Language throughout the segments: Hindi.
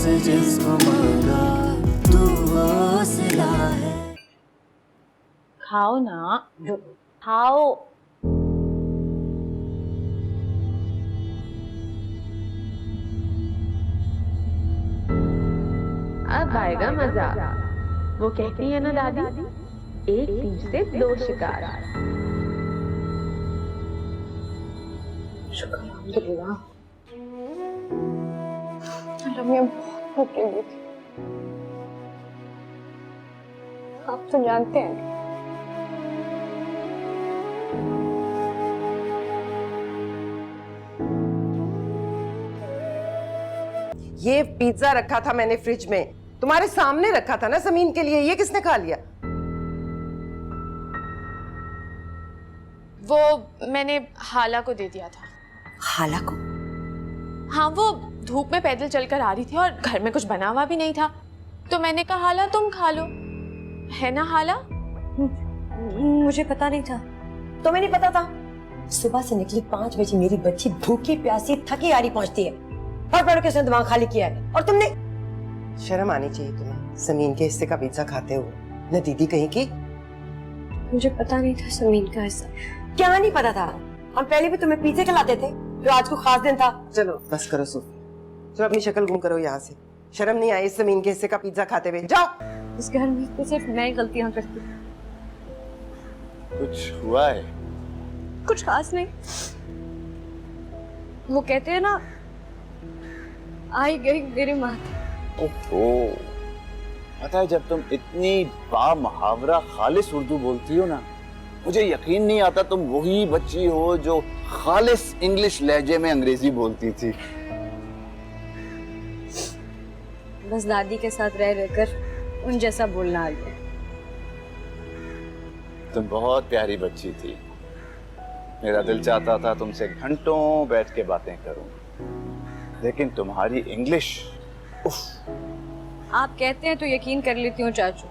से जिसको मांगा तू वो सिला है। खाओ ना, खाओ। अब आएगा मजा। वो कहती है ना दादी, एक तीर से दो शिकार। शुक्र अल्हम्दुलिल्लाह। रमिया बहुत भूख लगी थी, आप तो जानते हैं। ये पिज्जा रखा था मैंने फ्रिज में, तुम्हारे सामने रखा था ना समीन के लिए, ये किसने खा लिया? वो मैंने हाला को दे दिया था। हाला को? हाँ, वो धूप में पैदल चलकर आ रही थी और घर में कुछ बना हुआ भी नहीं था, तो मैंने कहा हाला तुम खा लो, है ना हाला? मुझे पता नहीं था। तुम्हें नहीं पता था? सुबह से निकली 5 बजे मेरी बच्ची भूखी प्यासी थकी हारी पहुंचती है, पढ़ पढ़ के उसने दिमाग खाली किया है। और तुमने, शर्म आनी चाहिए तुम्हें समीन के हिस्से का पिज्जा खाते हुए। न दीदी कहीं की। मुझे पता नहीं था समीन का हिस्सा। क्या नहीं पता था? हम पहले भी तुम्हें पिज्जे खिलाते थे, जो आज को खास दिन था। चलो बस करो सूफी, चलो अपनी शक्ल गुम करो यहाँ से। शर्म नहीं आई समीन के हिस्से का पिज्जा खाते हुए? जाओ। इस घर में तो सिर्फ मैं ही गलतियां करती। कुछ हुआ है? कुछ खास नहीं। वो कहते हैं ना, आई गई मेरी माँ। ओहो, पता है जब तुम इतनी बामुहावरा खालिस उर्दू बोलती हो ना, मुझे यकीन नहीं आता तुम वही बच्ची हो जो खालिस इंग्लिश लहजे में अंग्रेजी बोलती थी। बस दादी के साथ रह रहकर उन जैसा बोलना आ गया। तुम बहुत प्यारी बच्ची थी, मेरा दिल चाहता था तुमसे घंटों बैठ के बातें करूं, लेकिन तुम्हारी इंग्लिश, उफ। आप कहते हैं तो यकीन कर लेती हूँ चाचू,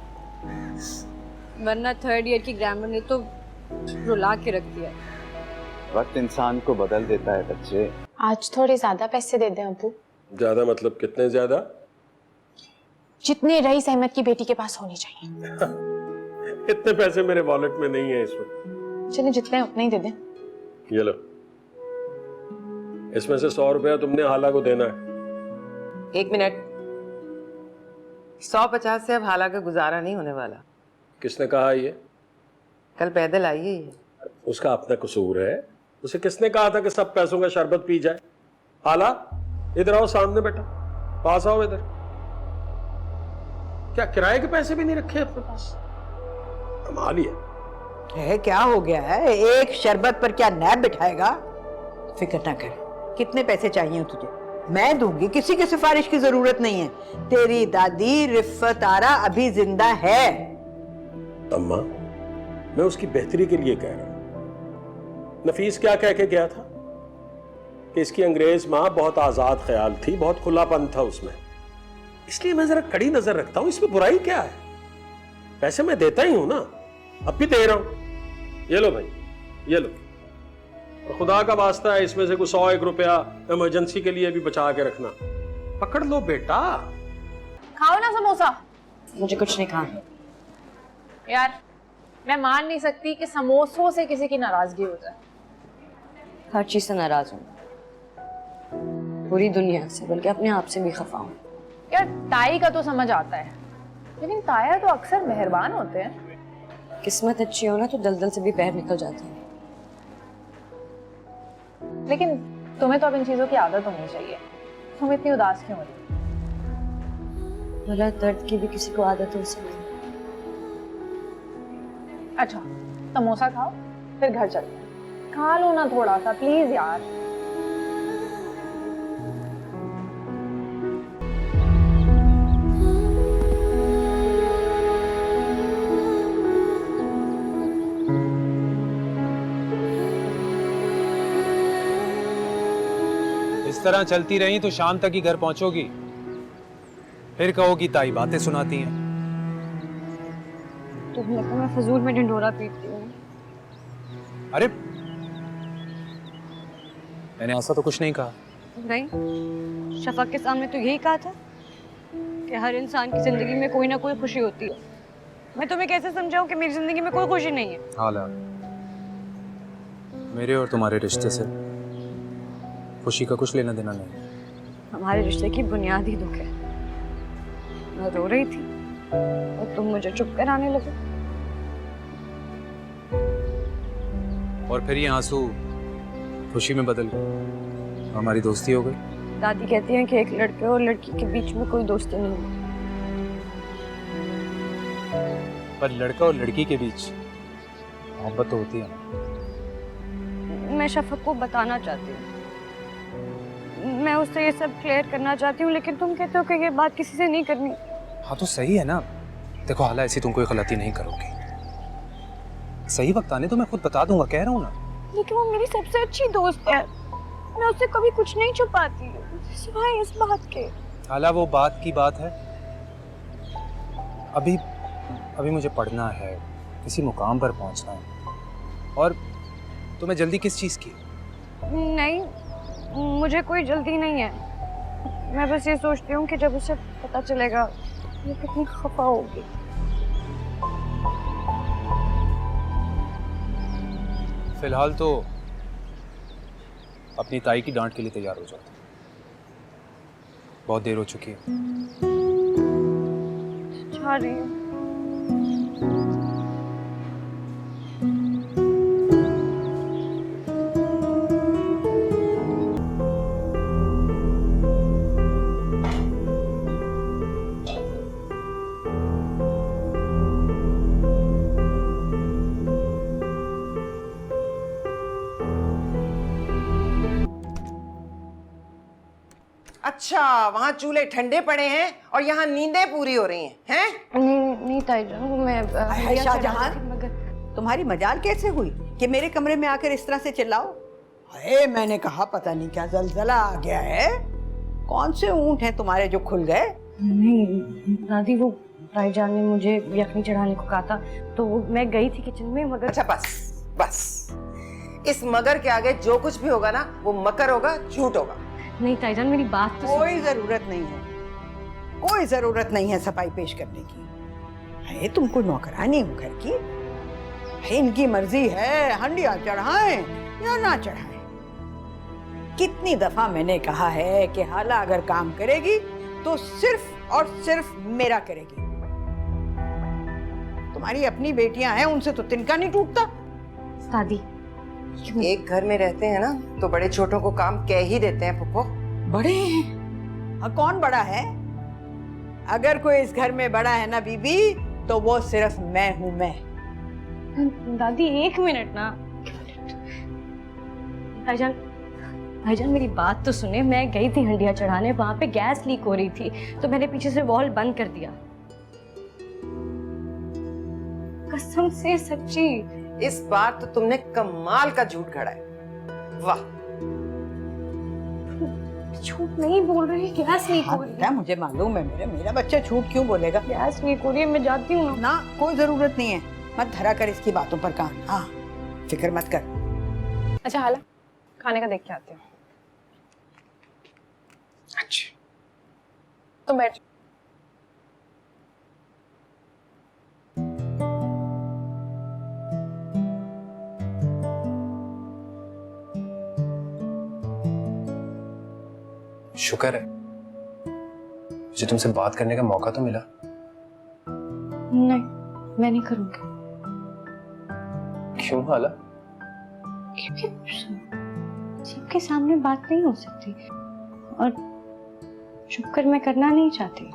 वरना 3rd ईयर की ग्रामर ने तो रुला के रख दिया। वक्त इंसान को बदल देता है बच्चे। आज थोड़े ज्यादा पैसे दे दें अब्बू। ज्यादा मतलब कितने ज्यादा? जितने रईस अहमद की बेटी के पास होने चाहिए। इतने पैसे मेरे वॉलेट में नहीं है इसमें। चलिए जितने उतने ही दे दें। ये लो, इसमें से 100 रुपया तुमने हाला को देना है। 1 मिनट, 150 से अब हाला का गुजारा नहीं होने वाला। किसने कहा ये? कल पैदल आई है ये। उसका अपना कसूर है। उसे किसने कहा था कि सब पैसों का शरबत पी जाए? हाला, इधर आओ, सामने बेटा, पास आओ इधर। क्या किराए के पैसे भी नहीं रखे अपने पास? कमाल ही है। क्या हो गया है? एक शरबत पर क्या नैब बिठाएगा? फिक्र ना कर, कितने पैसे चाहिए तुझे मैं दूंगी, किसी की सिफारिश की जरूरत नहीं है। तेरी दादी रिफ़त आरा अभी जिंदा है। अम्मा, मैं उसकी बेहतरी के लिए कह रहा हूं। नफीस क्या कह के गया था कि इसकी अंग्रेज माँ बहुत आजाद ख्याल थी, बहुत खुलापन था उसमें, इसलिए मैं जरा कड़ी नजर रखता हूं। इसमें बुराई क्या है? पैसे मैं देता ही हूं ना, अब भी दे रहा हूं। ये लो भाई, ये लो, और खुदा का वास्ता है इसमें से कुछ 100-1 रुपया इमरजेंसी के लिए भी बचा के रखना। पकड़ लो बेटा। खाओ ना समोसा। मुझे कुछ नहीं खाना। यार, मैं मान नहीं सकती कि समोसों से किसी की नाराजगी हो जाए। हर चीज से नाराज हूँ, पूरी दुनिया से, बल्कि अपने आप से भी खफा हूँ। यार, ताई का तो समझ आता है, लेकिन ताया तो अक्सर मेहरबान होते हैं। किस्मत अच्छी हो ना तो दलदल से भी पैर निकल जाते हैं। लेकिन तुम्हें तो अब इन चीजों की आदत होनी चाहिए। तुम इतनी उदास क्यों हो रही? भला दर्द की भी किसी को आदत हो सकती है। अच्छा, समोसा खाओ, फिर घर चलते हैं। खा लो ना थोड़ा सा प्लीज यार। इस तरह चलती रही तो शाम तक ही घर पहुंचोगी, फिर कहोगी ताई बातें सुनाती हैं। तुम्हें लगता है मैं फजूल में ढिंढोरा पीटती हूँ? अरे मैंने ऐसा तो कुछ नहीं कहा। नहीं, शफक के सामने तो यही कहा था कि हर इंसान की जिंदगी में कोई ना कोई खुशी होती है। मैं तुम्हें कैसे समझाऊं कि मेरी जिंदगी में कोई खुशी नहीं है? हाला, मेरे और तुम्हारे रिश्ते से खुशी का कुछ लेना देना नहीं है। हमारे रिश्ते की बुनियाद ही दुख है। मैं रो रही थी और तुम मुझे चुप कराने लगे। और फिर ये आंसू खुशी में बदल गए, हमारी दोस्ती हो गई। दादी कहती हैं कि एक लड़के और लड़की के बीच में कोई दोस्ती नहीं है। पर लड़का और लड़की के बीच मोहब्बत तो होती है ना। मैं शफक को बताना चाहती हूँ, मैं उससे ये सब क्लियर करना चाहती हूँ, लेकिन तुम कहते हो कि ये बात किसी से नहीं करनी। हाँ तो सही है ना। देखो हाला, ऐसी तुम कोई गलती नहीं करोगी। सही वक्त आने तो मैं खुद बता दूंगा, कह रहा हूँ ना। लेकिन वो मेरी सबसे अच्छी दोस्त है, मैं उससे कभी कुछ नहीं छुपाती सिवाय इस बात के। हाला, वो बात की बात है। अभी मुझे पढ़ना है, किसी मुकाम पर पहुंचना है। और तुम्हें जल्दी किस चीज़ की? नहीं, मुझे कोई जल्दी नहीं है। मैं बस ये सोचती हूँ कि जब उसे पता चलेगा वो कितनी खफा होगी। फिलहाल तो अपनी ताई की डांट के लिए तैयार हो जाओ। बहुत देर हो चुकी है। जा रही हूँ। अच्छा, वहाँ चूल्हे ठंडे पड़े हैं और यहाँ नींदें पूरी हो रही हैं, हैं? नहीं ताईजान, मैं शाहजहां, तुम्हारी मजाल कैसे हुई कि मेरे कमरे में आकर इस तरह से चिल्लाओ? अरे मैंने कहा पता नहीं क्या जलजला आ गया है। कौन से ऊंट हैं तुम्हारे जो खुल गए? नहीं दादी, वो ताईजान ने मुझे यखनी चढ़ाने को कहा था तो मैं गई थी किचन में, मगर। अच्छा बस इस मगर के आगे जो कुछ भी होगा ना वो मकर होगा, झूठ होगा। नहीं ताईजान, मेरी बात तो कोई जरूरत नहीं है, कोई जरूरत नहीं है सफाई पेश करने की। है तुम कोई नौकरानी हो घर की? है इनकी मर्जी है हंडिया चढ़ाएं या ना चढ़ाएं। कितनी दफा मैंने कहा है कि हाला अगर काम करेगी तो सिर्फ और सिर्फ मेरा करेगी। तुम्हारी अपनी बेटियां हैं, उनसे तो तिनका नहीं टूटता। दादी, एक घर में रहते हैं ना तो बड़े छोटों को काम कह ही देते हैं पुप्पो। बड़े हैं? हाँ, कौन बड़ा है? अगर कोई इस घर में बड़ा है ना बीबी, तो वो सिर्फ मैं हूं। मैं। दादी एक मिनट ना। भाईजान मेरी बात तो सुने। मैं गई थी हंडिया चढ़ाने, वहां पे गैस लीक हो रही थी तो मैंने पीछे से वॉल बंद कर दिया। कसम से सच्ची। इस बार तो तुमने कमाल का झूठ गढ़ा है। वाह। झूठ नहीं बोल रही, गैस लीक हो रही है। मुझे मालूम है, मेरा बच्चा झूठ क्यों बोलेगा? गैस लीक हो रही है, मैं जाती हूँ ना। कोई जरूरत नहीं है, मत धरा कर इसकी बातों पर कान। हाँ, फिक्र मत कर। अच्छा हाला, खाने का देख के आते हैं। अच्छा, तो बैठ। शुक्र है मुझे तुमसे बात करने का मौका तो मिला। नहीं, मैं नहीं करूंगी। क्यों हाला? क्योंकि सबके सामने बात नहीं हो सकती और शुक्र मैं करना नहीं चाहती।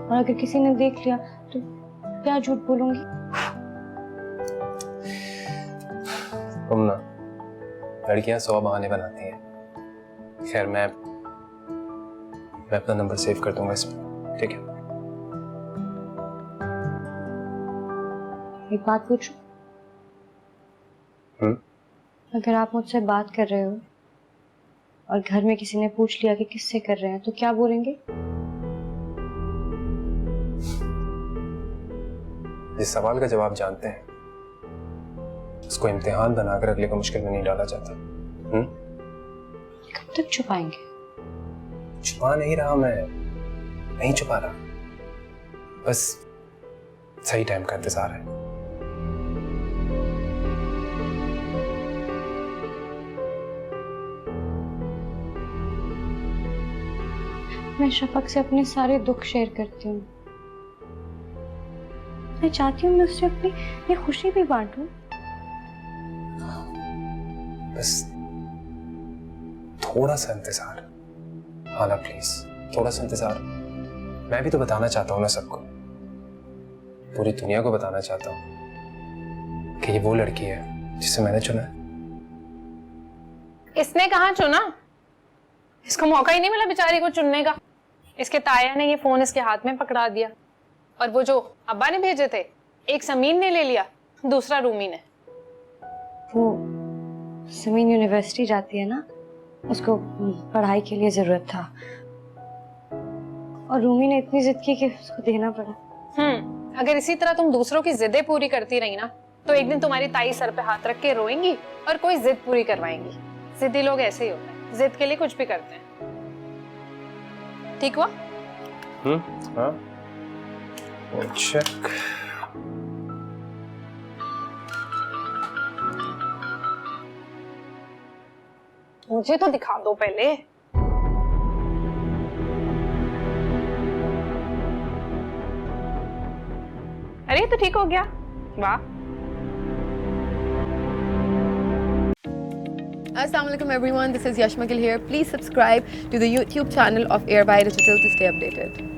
और अगर किसी ने देख लिया तो क्या झूठ बोलूंगी? तुम ना, लड़कियां 100 बहाने बनाती हैं। खैर मैं अपना नंबर सेव कर दूंगा इसमें, ठीक है? एक बात पूछूं? अगर आप मुझसे बात कर रहे हो और घर में किसी ने पूछ लिया कि किससे कर रहे हैं तो क्या बोलेंगे? जिस सवाल का जवाब जानते हैं उसको इम्तिहान बनाकर अगले को मुश्किल में नहीं डाला जाता। कब तक छुपाएंगे? छुपा नहीं रहा मैं, नहीं छुपा रहा, बस सही टाइम का इंतजार है। मैं शफक से अपने सारे दुख शेयर करती हूँ। मैं चाहती हूँ मैं उससे अपनी ये खुशी भी बांटूं। बस थोड़ा सा इंतजार। हाला प्लीज, थोड़ा सा इंतजार। मैं भी तो बताना चाहता हूँ ना सबको, पूरी दुनिया को बताना चाहता हूँ कि ये वो लड़की है जिसे मैंने चुना है। इसने कहाँ चुना? इसको मौका ही नहीं मिला बेचारी को चुनने का। इसके ताया ने ये फोन इसके हाथ में पकड़ा दिया, और वो जो अब्बा ने भेजे थे, एक समीन ने ले लिया, दूसरा रूमी ने। वो समीन यूनिवर्सिटी जाती है ना, उसको पढ़ाई के लिए जरूरत था, और रूमी ने इतनी जिद की कि उसको देना पड़ा। अगर इसी तरह तुम दूसरों की जिदें पूरी करती रही ना, तो एक दिन तुम्हारी ताई सर पे हाथ रख के रोएंगी और कोई जिद पूरी करवाएंगी। जिद्दी लोग ऐसे ही होते हैं, जिद के लिए कुछ भी करते हैं। ठीक हुआ? हाँ, चेक। मुझे तो दिखा दो पहले। अरे तो ठीक हो गया, वाह। Assalamualaikum everyone, this is Yashma Gill here. Please subscribe to the YouTube channel of Airby Digital to stay updated.